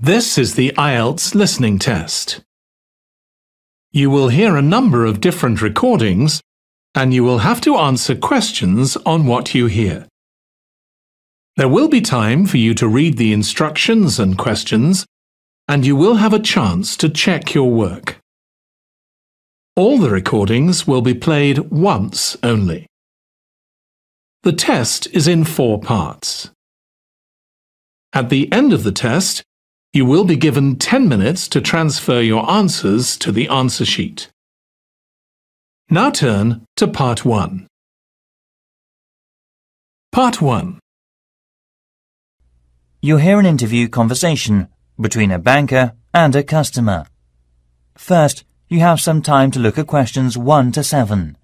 This is the Ielts listening test. You will hear a number of different recordings, and you will have to answer questions on what you hear. There will be time for you to read the instructions and questions, and you will have a chance to check your work. All the recordings will be played once only. The test is in 4 parts. At the end of the test, you will be given 10 minutes to transfer your answers to the answer sheet. Now turn to Part 1. Part 1. You'll hear an interview conversation between a banker and a customer. First, you have some time to look at questions 1 to 7.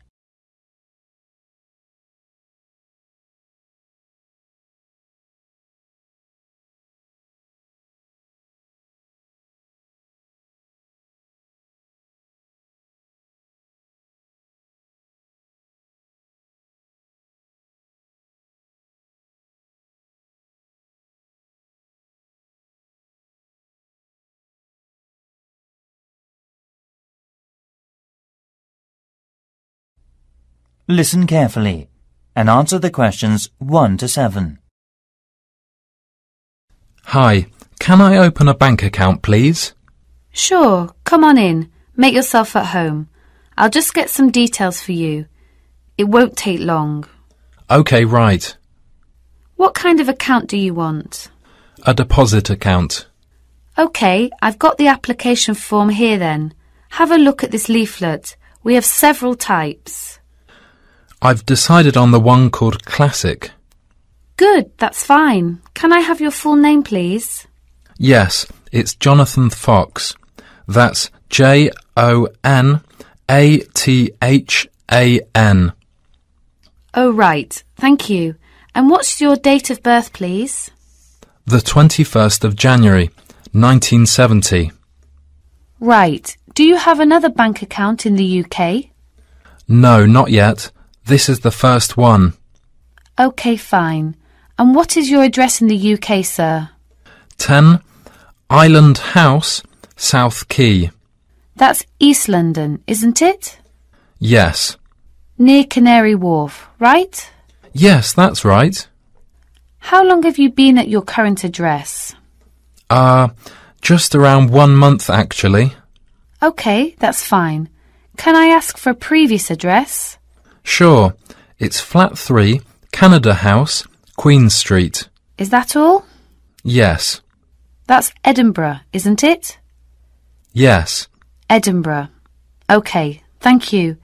Listen carefully and answer the questions 1 to 7. Hi, can I open a bank account, please? Sure, come on in. Make yourself at home. I'll just get some details for you. It won't take long. OK, right. What kind of account do you want? A deposit account. OK, I've got the application form here then. Have a look at this leaflet. We have several types. I've decided on the one called Classic. Good, that's fine. Can I have your full name, please? Yes, it's Jonathan Fox. That's Jonathan. Oh, right. Thank you. And what's your date of birth, please? The 21st of January, 1970. Right. Do you have another bank account in the UK? No, not yet. This is the first one. OK, fine. And what is your address in the UK, sir? 10 Island House, South Quay. That's East London, isn't it? Yes. Near Canary Wharf, right? Yes, that's right. How long have you been at your current address? Just around 1 month, actually. OK, that's fine. Can I ask for a previous address? Sure. It's Flat 3, Canada House, Queen Street. Is that all? Yes. That's Edinburgh, isn't it? Yes. Edinburgh. OK, thank you.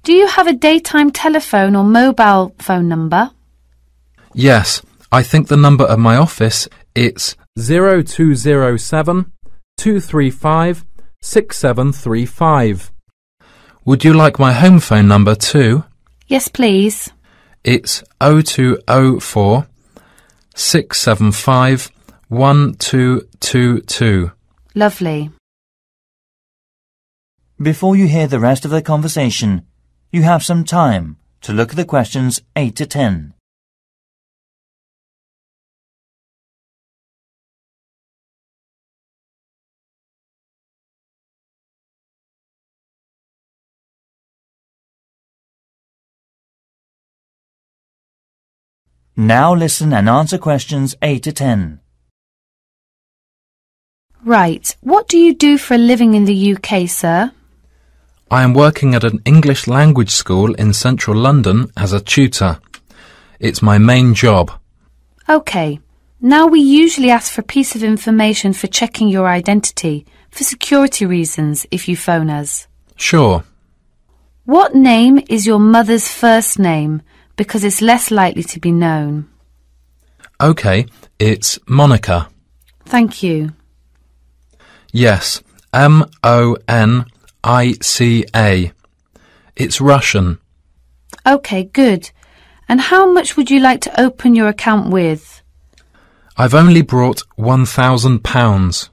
Do you have a daytime telephone or mobile phone number? Yes. I think the number of my office, it's 0207 235 6735. Would you like my home phone number too? Yes, please. It's 0204 675 1222. Lovely. Before you hear the rest of the conversation, you have some time to look at the questions 8 to 10. Now listen and answer questions 8 to 10. Right. What do you do for a living in the UK, sir? I am working at an English language school in central London as a tutor. It's my main job. OK. Now we usually ask for a piece of information for checking your identity, for security reasons, if you phone us. Sure. What name is your mother's first name? Because it's less likely to be known. OK, it's Monica. Thank you. Yes, Monica. It's Russian. OK, good. And how much would you like to open your account with? I've only brought £1,000.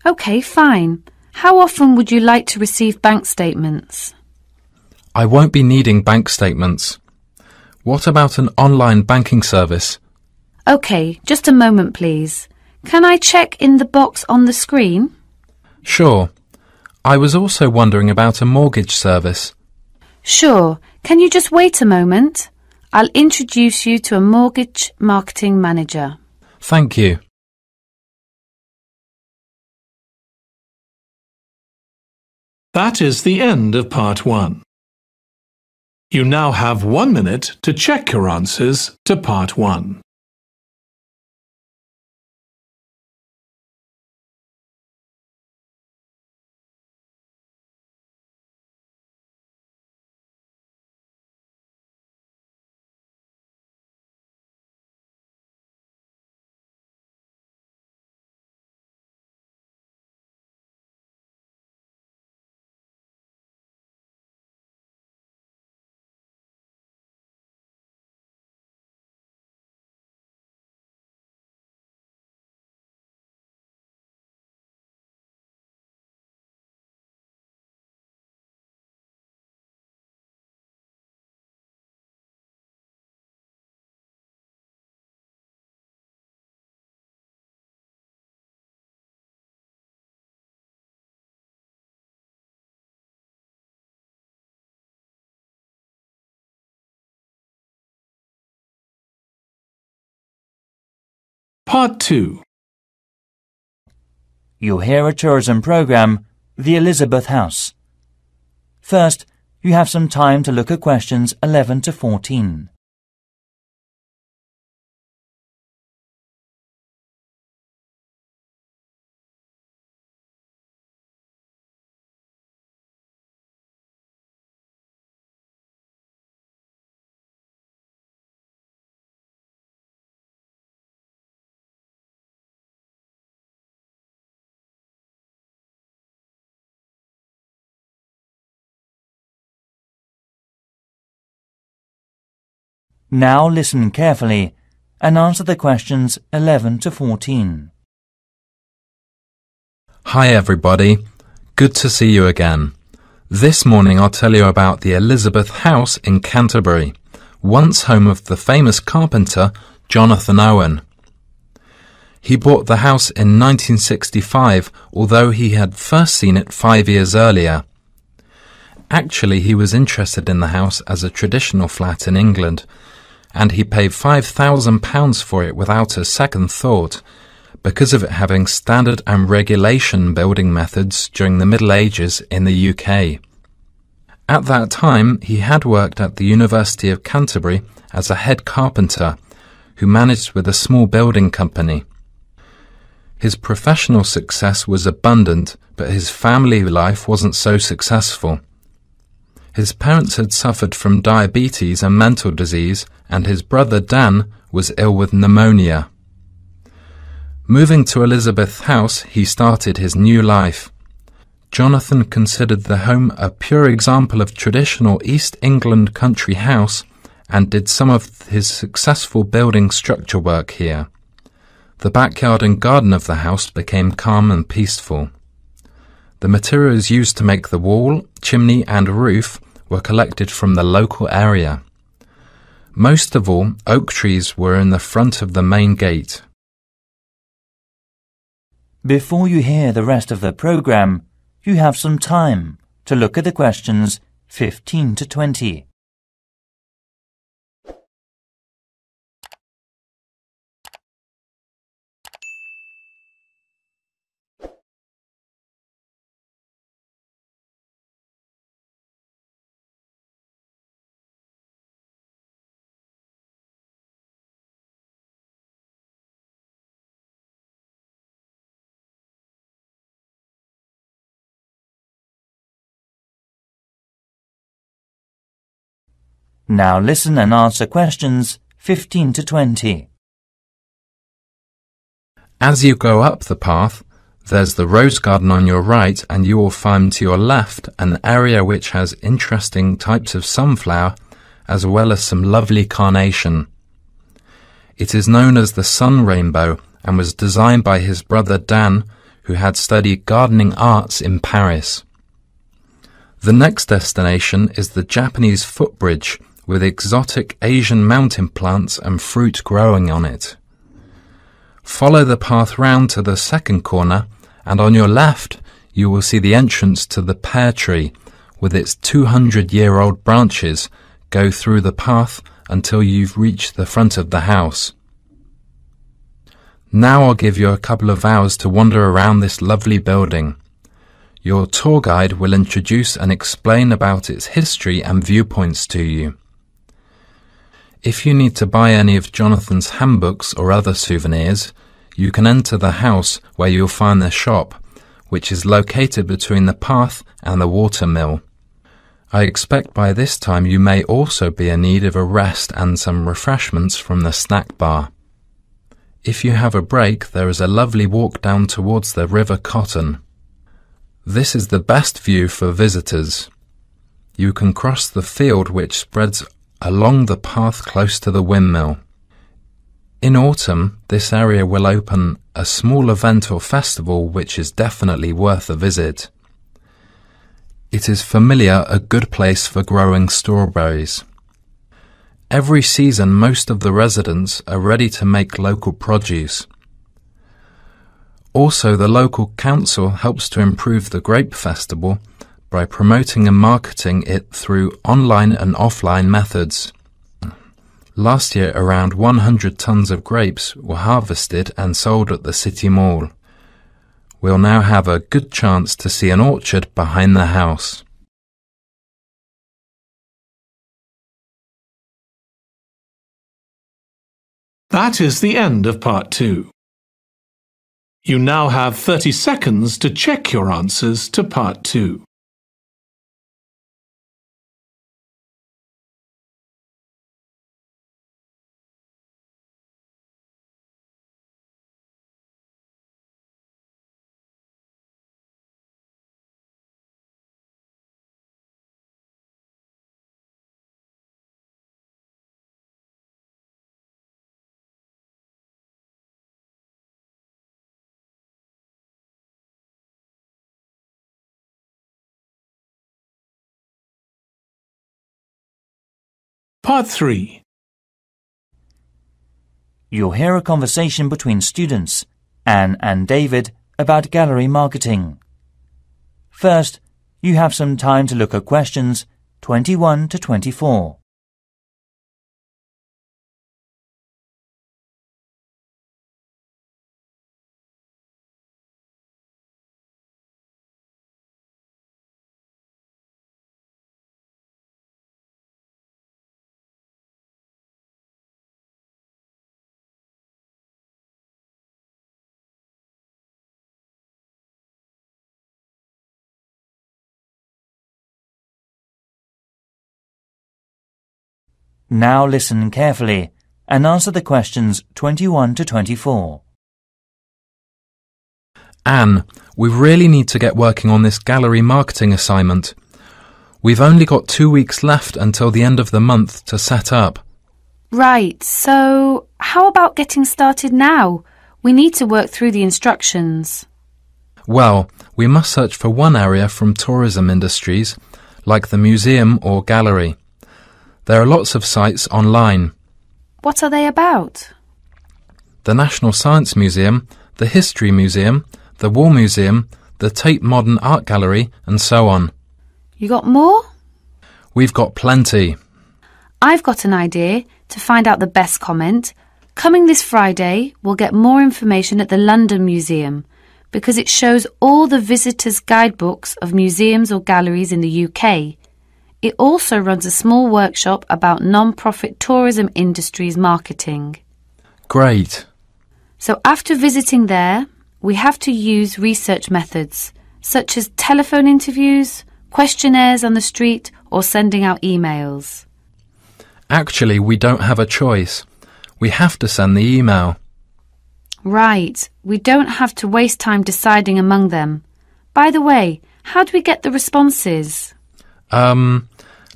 OK, fine. How often would you like to receive bank statements? I won't be needing bank statements. What about an online banking service? OK, just a moment, please. Can I check in the box on the screen? Sure. I was also wondering about a mortgage service. Sure. Can you just wait a moment? I'll introduce you to a mortgage marketing manager. Thank you. That is the end of part 1. You now have 1 minute to check your answers to part 1. Part 2. You'll hear a tourism program, The Elizabeth House. First, you have some time to look at questions 11 to 14. Now listen carefully and answer the questions 11 to 14. Hi everybody. Good to see you again. This morning I'll tell you about the Elizabeth House in Canterbury, once home of the famous carpenter Jonathan Owen. He bought the house in 1965, although he had first seen it 5 years earlier. Actually, he was interested in the house as a traditional flat in England, and he paid £5,000 for it without a second thought, because of it having standard and regulation building methods during the Middle Ages in the UK. At that time, he had worked at the University of Canterbury as a head carpenter, who managed with a small building company. His professional success was abundant, but his family life wasn't so successful. His parents had suffered from diabetes and mental disease, and his brother Dan was ill with pneumonia. Moving to Elizabeth House, he started his new life. Jonathan considered the home a pure example of traditional East England country house and did some of his successful building structure work here. The backyard and garden of the house became calm and peaceful. The materials used to make the wall, chimney and roof were collected from the local area. Most of all, oak trees were in the front of the main gate. Before you hear the rest of the program, you have some time to look at the questions 15 to 20. Now listen and answer questions 15 to 20. As you go up the path, there's the rose garden on your right, and you will find to your left an area which has interesting types of sunflower as well as some lovely carnation. It is known as the sun rainbow and was designed by his brother Dan, who had studied gardening arts in Paris. The next destination is the Japanese footbridge, with exotic Asian mountain plants and fruit growing on it. Follow the path round to the second corner, and on your left you will see the entrance to the pear tree with its 200-year-old branches. Go through the path until you've reached the front of the house. Now I'll give you a couple of hours to wander around this lovely building. Your tour guide will introduce and explain about its history and viewpoints to you. If you need to buy any of Jonathan's handbooks or other souvenirs, you can enter the house where you'll find the shop, which is located between the path and the watermill. I expect by this time you may also be in need of a rest and some refreshments from the snack bar. If you have a break, there is a lovely walk down towards the River Cotton. This is the best view for visitors. You can cross the field which spreads along the path close to the windmill. In autumn, this area will open a small event or festival which is definitely worth a visit. It is familiar a good place for growing strawberries. Every season most of the residents are ready to make local produce. Also, the local council helps to improve the grape festival by promoting and marketing it through online and offline methods. Last year, around 100 tons of grapes were harvested and sold at the city mall. We'll now have a good chance to see an orchard behind the house. That is the end of part 2. You now have 30 seconds to check your answers to part 2. Part 3. You'll hear a conversation between students, Anne and David, about gallery marketing. First, you have some time to look at questions 21 to 24. Now listen carefully and answer the questions 21 to 24. Anne, we really need to get working on this gallery marketing assignment. We've only got 2 weeks left until the end of the month to set up. Right, so how about getting started now? We need to work through the instructions. Well, we must search for one area from tourism industries, like the museum or gallery. There are lots of sites online. What are they about? The National Science Museum, the History Museum, the War Museum, the Tate Modern Art Gallery, and so on. You got more? We've got plenty. I've got an idea to find out the best comment. Coming this Friday, we'll get more information at the London Museum because it shows all the visitors' guidebooks of museums or galleries in the UK. It also runs a small workshop about non-profit tourism industries marketing. Great. So after visiting there, we have to use research methods, such as telephone interviews, questionnaires on the street, or sending out emails. Actually, we don't have a choice. We have to send the email. Right, we don't have to waste time deciding among them. By the way, how do we get the responses?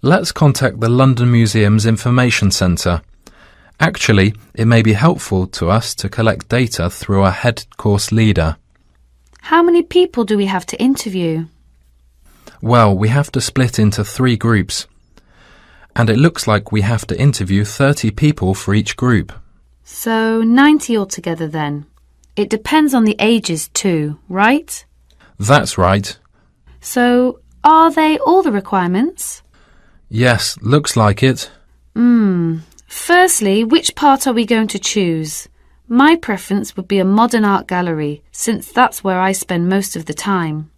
Let's contact the London Museum's Information Centre. Actually, it may be helpful to us to collect data through our head course leader. How many people do we have to interview? Well, we have to split into 3 groups. And it looks like we have to interview 30 people for each group. So 90 altogether then. It depends on the ages too, right? That's right. So, are they all the requirements? Yes, looks like it. Firstly, which part are we going to choose? My preference would be a modern art gallery, since that's where I spend most of the time.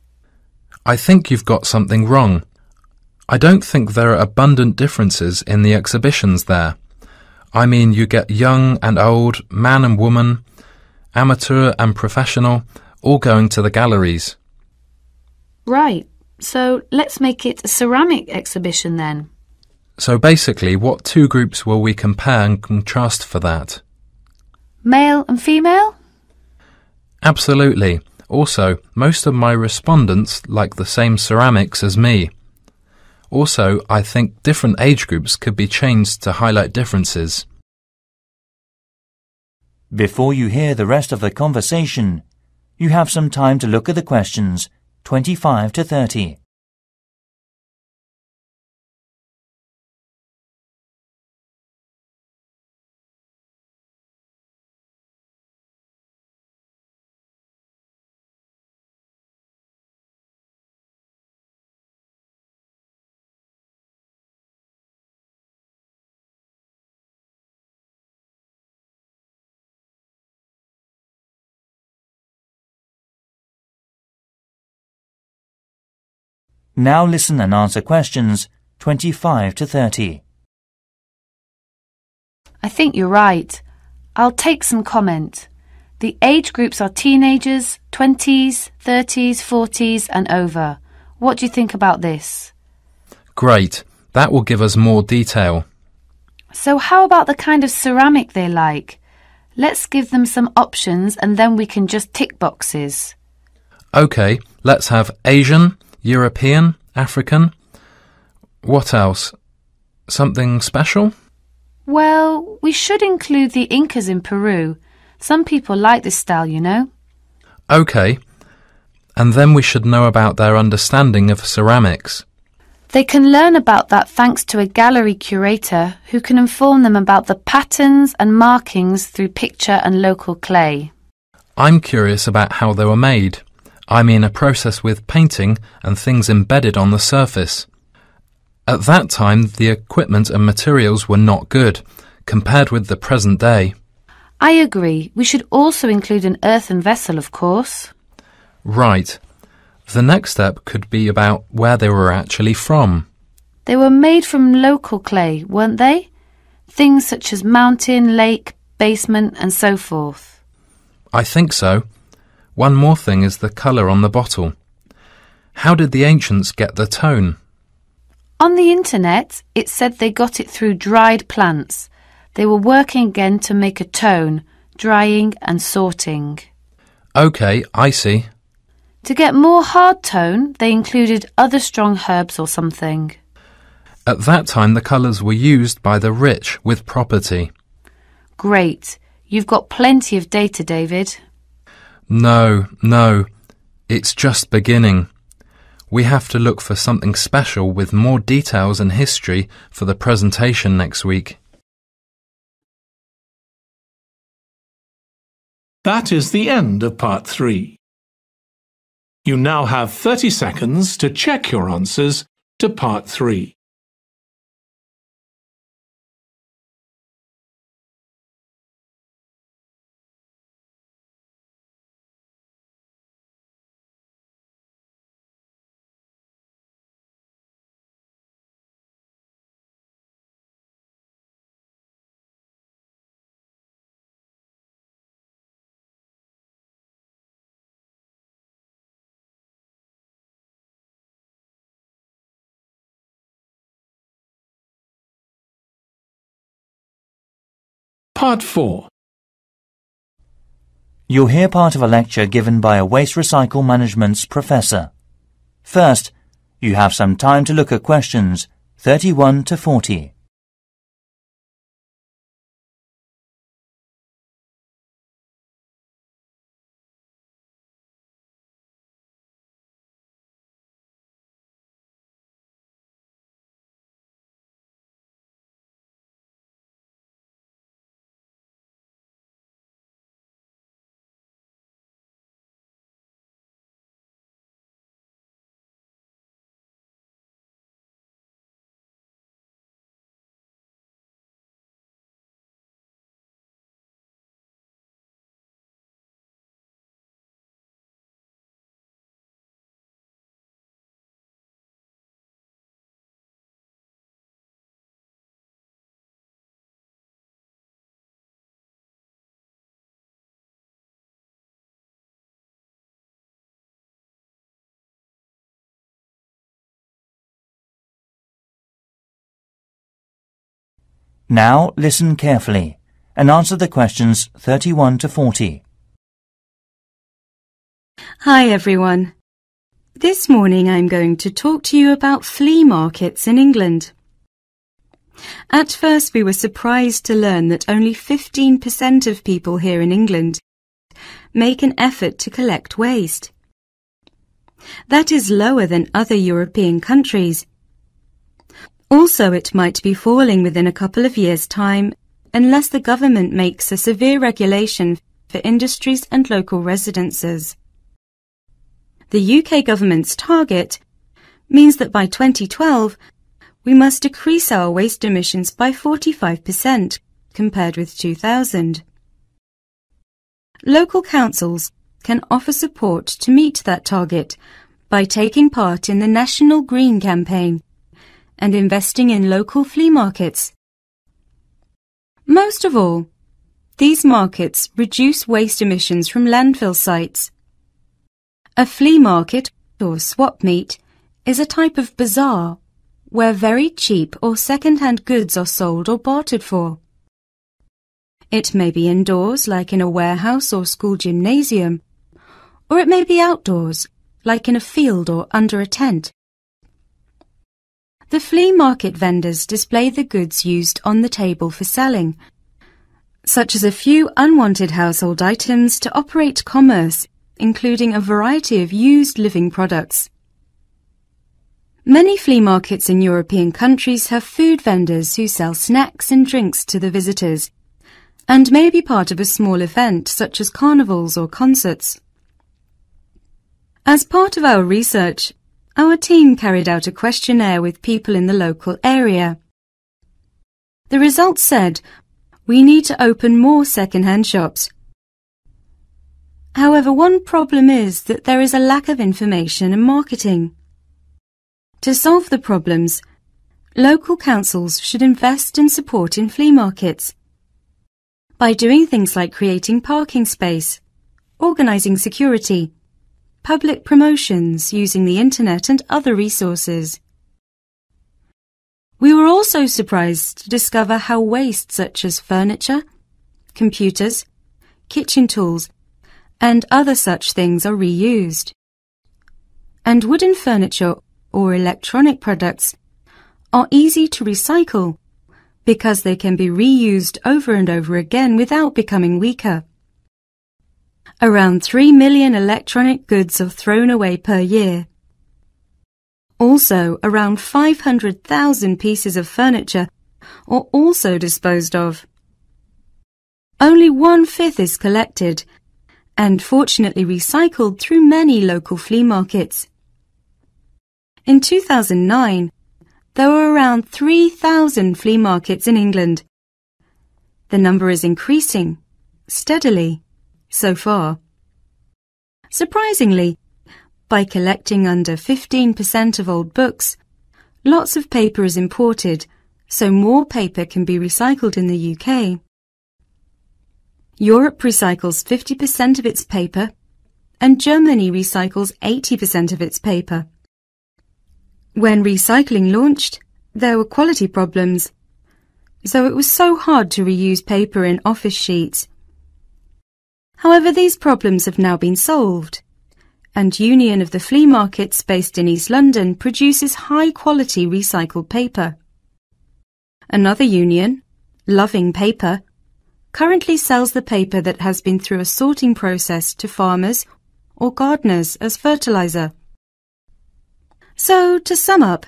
I think you've got something wrong. I don't think there are abundant differences in the exhibitions there. I mean, you get young and old, man and woman, amateur and professional, all going to the galleries. Right, so let's make it a ceramic exhibition then. So basically, what two groups will we compare and contrast for that? Male and female? Absolutely. Also, most of my respondents like the same ceramics as me. Also, I think different age groups could be changed to highlight differences. Before you hear the rest of the conversation, you have some time to look at the questions 25 to 30. Now listen and answer questions 25 to 30. I think you're right. I'll take some comment. The age groups are teenagers, 20s, 30s, 40s and over. What do you think about this? Great. That will give us more detail. So how about the kind of ceramic they like? Let's give them some options and then we can just tick boxes. OK, let's have Asian, European, African. What else? Something special? Well, we should include the Incas in Peru. Some people like this style, you know. OK. And then we should know about their understanding of ceramics. They can learn about that thanks to a gallery curator who can inform them about the patterns and markings through picture and local clay. I'm curious about how they were made. I mean a process with painting and things embedded on the surface. At that time, the equipment and materials were not good, compared with the present day. I agree. We should also include an earthen vessel, of course. Right. The next step could be about where they were actually from. They were made from local clay, weren't they? Things such as mountain, lake, basement and so forth. I think so. One more thing is the colour on the bottle. How did the ancients get the tone? On the internet, it said they got it through dried plants. They were working again to make a tone, drying and sorting. OK, I see. To get more hard tone, they included other strong herbs or something. At that time, the colours were used by the rich with property. Great. You've got plenty of data, David. No, it's just beginning. We have to look for something special with more details and history for the presentation next week. That is the end of part 3. You now have 30 seconds to check your answers to part 3. Part 4. You'll hear part of a lecture given by a waste recycle management's professor. First, you have some time to look at questions 31 to 40. Now listen carefully and answer the questions 31 to 40. Hi everyone. This morning I'm going to talk to you about flea markets in England. At first we were surprised to learn that only 15% of people here in England make an effort to collect waste. That is lower than other European countries. Also, it might be falling within a couple of years' time unless the government makes a severe regulation for industries and local residences. The UK government's target means that by 2012 we must decrease our waste emissions by 45% compared with 2000. Local councils can offer support to meet that target by taking part in the National Green Campaign and investing in local flea markets. Most of all, these markets reduce waste emissions from landfill sites. A flea market, or swap meet, is a type of bazaar where very cheap or second-hand goods are sold or bartered for. It may be indoors, like in a warehouse or school gymnasium, or it may be outdoors, like in a field or under a tent. The flea market vendors display the goods used on the table for selling, such as a few unwanted household items to operate commerce, including a variety of used living products. Many flea markets in European countries have food vendors who sell snacks and drinks to the visitors, and may be part of a small event such as carnivals or concerts. As part of our research, our team carried out a questionnaire with people in the local area. The results said, we need to open more second-hand shops. However, one problem is that there is a lack of information and marketing. To solve the problems, local councils should invest and support in flea markets by doing things like creating parking space, organising security, public promotions using the internet and other resources. We were also surprised to discover how waste such as furniture, computers, kitchen tools, and other such things are reused. And wooden furniture or electronic products are easy to recycle because they can be reused over and over again without becoming weaker. Around 3 million electronic goods are thrown away per year. Also, around 500,000 pieces of furniture are also disposed of. Only 1/5 is collected and fortunately recycled through many local flea markets. In 2009, there were around 3,000 flea markets in England. The number is increasing, steadily, so far. Surprisingly, by collecting under 15% of old books, lots of paper is imported, so more paper can be recycled in the UK. Europe recycles 50% of its paper, and Germany recycles 80% of its paper. When recycling launched, there were quality problems, so it was so hard to reuse paper in office sheets. However, these problems have now been solved, and Union of the Flea Markets based in East London produces high-quality recycled paper. Another union, Loving Paper, currently sells the paper that has been through a sorting process to farmers or gardeners as fertilizer. So, to sum up,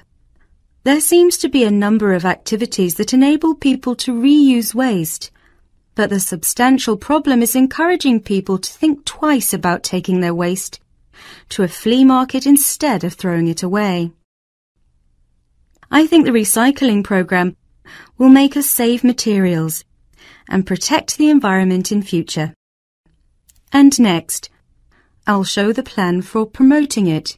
there seems to be a number of activities that enable people to reuse waste, but the substantial problem is encouraging people to think twice about taking their waste to a flea market instead of throwing it away. I think the recycling program will make us save materials and protect the environment in future. And next, I'll show the plan for promoting it.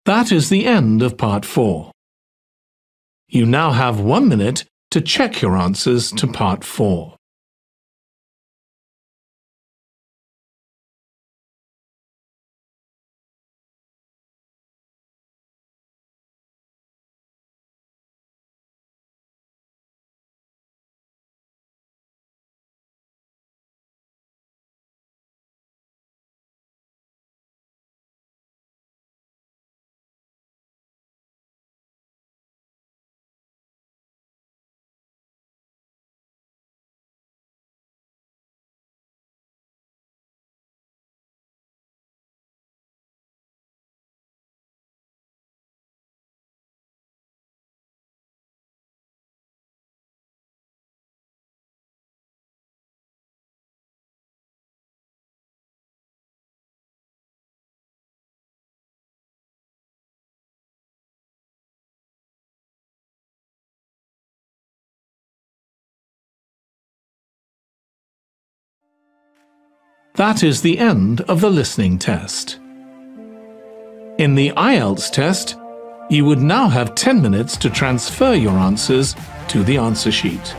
That is the end of part 4. You now have 1 minute to check your answers to part 4. That is the end of the listening test. In the Ielts test, you would now have 10 minutes to transfer your answers to the answer sheet.